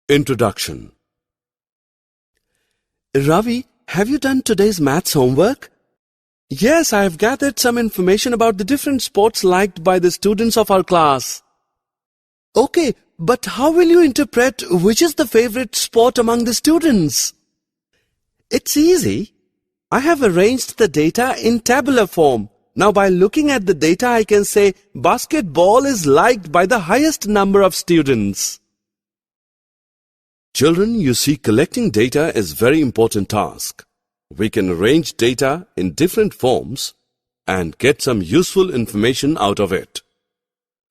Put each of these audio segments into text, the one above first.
Introduction. Ravi, have you done today's maths homework? Yes, I have gathered some information about the different sports liked by the students of our class. Okay, but how will you interpret which is the favorite sport among the students? It's easy. I have arranged the data in tabular form. Now by looking at the data, I can say basketball is liked by the highest number of students. Children, you see, collecting data is a very important task. We can arrange data in different forms and get some useful information out of it.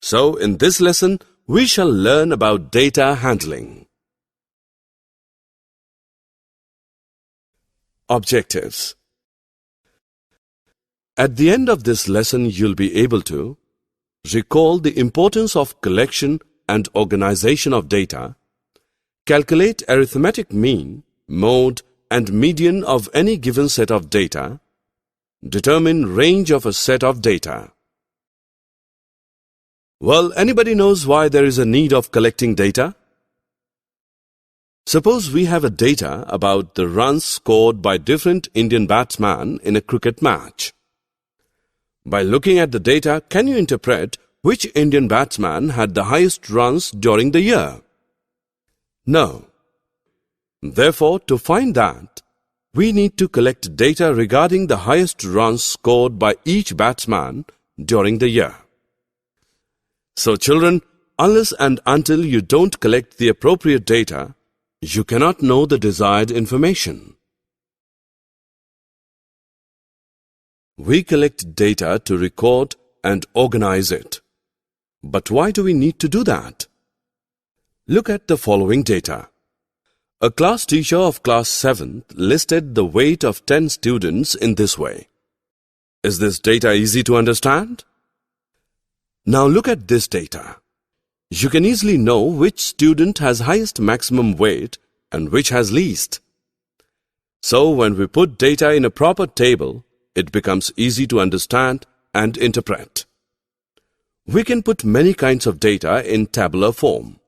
So, in this lesson, we shall learn about data handling. Objectives. At the end of this lesson, you'll be able to recall the importance of collection and organization of data, calculate arithmetic mean, mode, and median of any given set of data, determine range of a set of data. Well, anybody knows why there is a need of collecting data? Suppose we have a data about the runs scored by different Indian batsmen in a cricket match. By looking at the data, can you interpret which Indian batsman had the highest runs during the year? No. Therefore, to find that, we need to collect data regarding the highest runs scored by each batsman during the year. So children, unless and until you don't collect the appropriate data, you cannot know the desired information. We collect data to record and organize it. But why do we need to do that? Look at the following data. A class teacher of class 7th listed the weight of 10 students in this way. Is this data easy to understand? Now look at this data. You can easily know which student has highest maximum weight and which has least. So when we put data in a proper table, it becomes easy to understand and interpret. We can put many kinds of data in tabular form.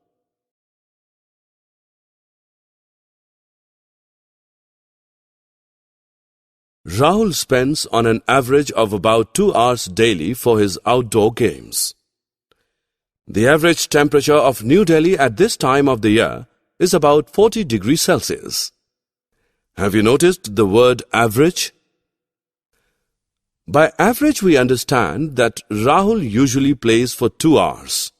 Rahul spends on an average of about 2 hours daily for his outdoor games. The average temperature of New Delhi at this time of the year is about 40 degrees Celsius. Have you noticed the word average? By average, we understand that Rahul usually plays for 2 hours.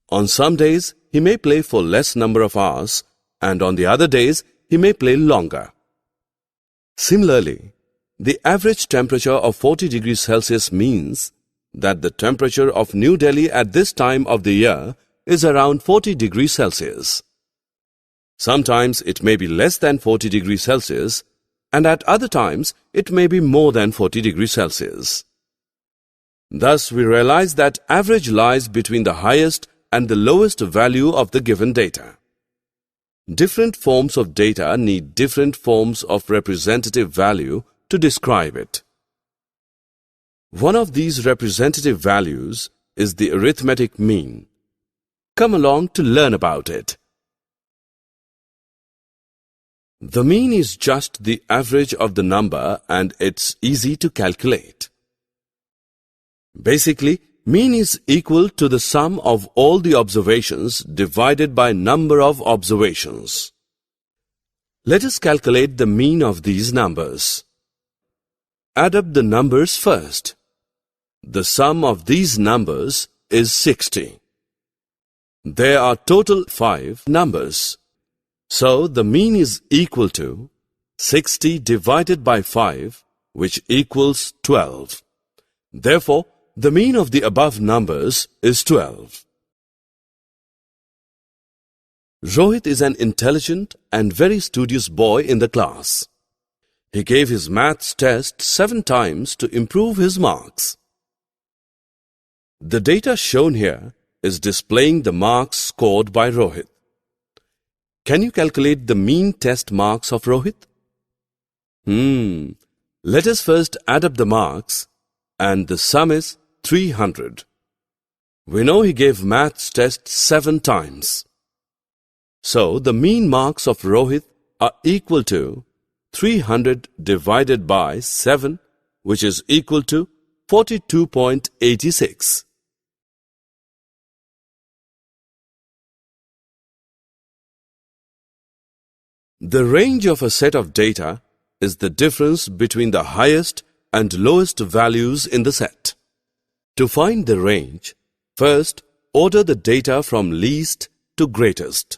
On some days, he may play for less number of hours, and on the other days, he may play longer. Similarly, the average temperature of 40 degrees Celsius means that the temperature of New Delhi at this time of the year is around 40 degrees Celsius. Sometimes it may be less than 40 degrees Celsius, and at other times it may be more than 40 degrees Celsius. Thus, we realize that average lies between the highest and the lowest value of the given data. Different forms of data need different forms of representative value to describe it. One of these representative values is the arithmetic mean. Come along to learn about it. The mean is just the average of the number and it's easy to calculate. Basically, mean is equal to the sum of all the observations divided by number of observations. Let us calculate the mean of these numbers. Add up the numbers first. The sum of these numbers is 60. There are total 5 numbers. So the mean is equal to 60 divided by 5, which equals 12. Therefore, the mean of the above numbers is 12. Rohit is an intelligent and very studious boy in the class. He gave his maths test 7 times to improve his marks. The data shown here is displaying the marks scored by Rohit. Can you calculate the mean test marks of Rohit? Let us first add up the marks, and the sum is 300. We know he gave maths test 7 times. So the mean marks of Rohit are equal to 300 divided by 7, which is equal to 42.86. The range of a set of data is the difference between the highest and lowest values in the set. To find the range, first order the data from least to greatest.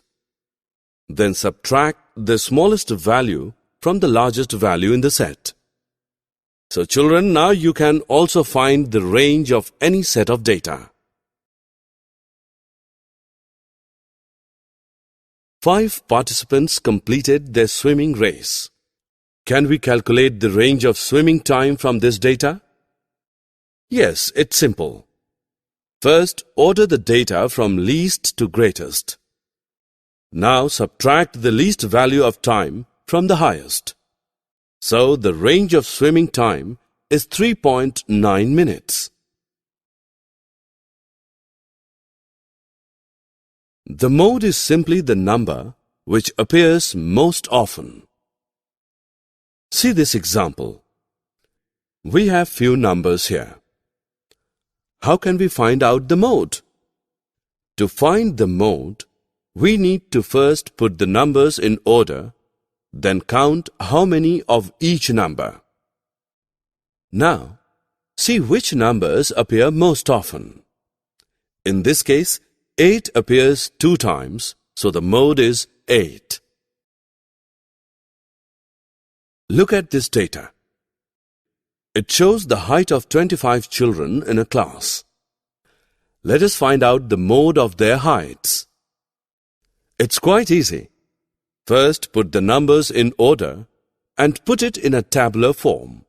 Then subtract the smallest value from the largest value in the set. So children, now you can also find the range of any set of data. 5 participants completed their swimming race. Can we calculate the range of swimming time from this data? Yes, it's simple. First, order the data from least to greatest. Now subtract the least value of time from the highest. So the range of swimming time is 3.9 minutes. The mode is simply the number which appears most often. See this example. We have few numbers here. How can we find out the mode? To find the mode, we need to first put the numbers in order, then count how many of each number. Now, see which numbers appear most often. In this case, 8 appears 2 times, so the mode is 8. Look at this data. It shows the height of 25 children in a class. Let us find out the mode of their heights. It's quite easy. First, put the numbers in order and put it in a tabular form.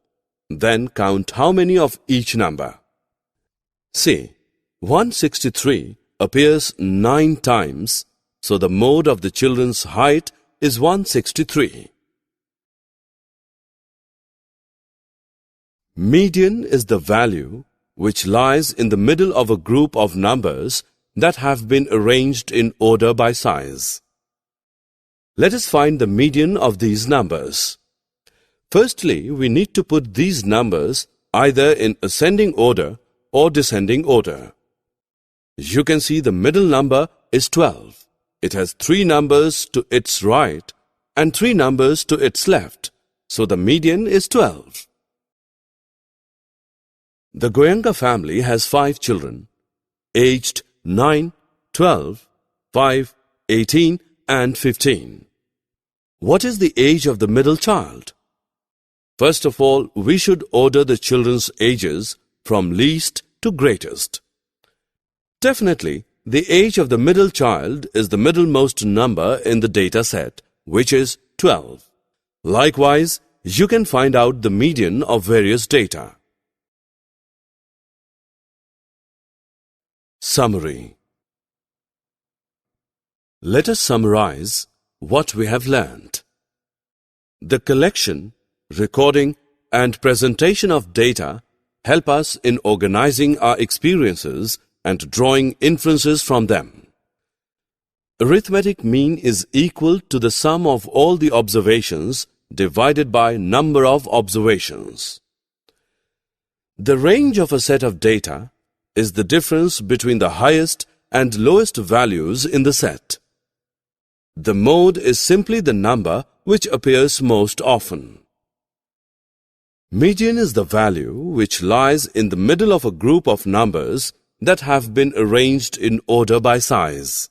Then count how many of each number. See, 163 appears 9 times, so the mode of the children's height is 163. Median is the value which lies in the middle of a group of numbers that have been arranged in order by size. Let us find the median of these numbers. Firstly, we need to put these numbers either in ascending order or descending order. You can see the middle number is 12. It has 3 numbers to its right and 3 numbers to its left, so the median is 12. The Goenka family has 5 children, aged 9, 12, 5, 18 and 15. What is the age of the middle child? First of all, we should order the children's ages from least to greatest. Definitely, the age of the middle child is the middlemost number in the data set, which is 12. Likewise, you can find out the median of various data. Summary. Let us summarize what we have learned. The collection, recording, and presentation of data help us in organizing our experiences and drawing inferences from them. Arithmetic mean is equal to the sum of all the observations divided by number of observations. The range of a set of data is the difference between the highest and lowest values in the set. The mode is simply the number which appears most often. Median is the value which lies in the middle of a group of numbers that have been arranged in order by size.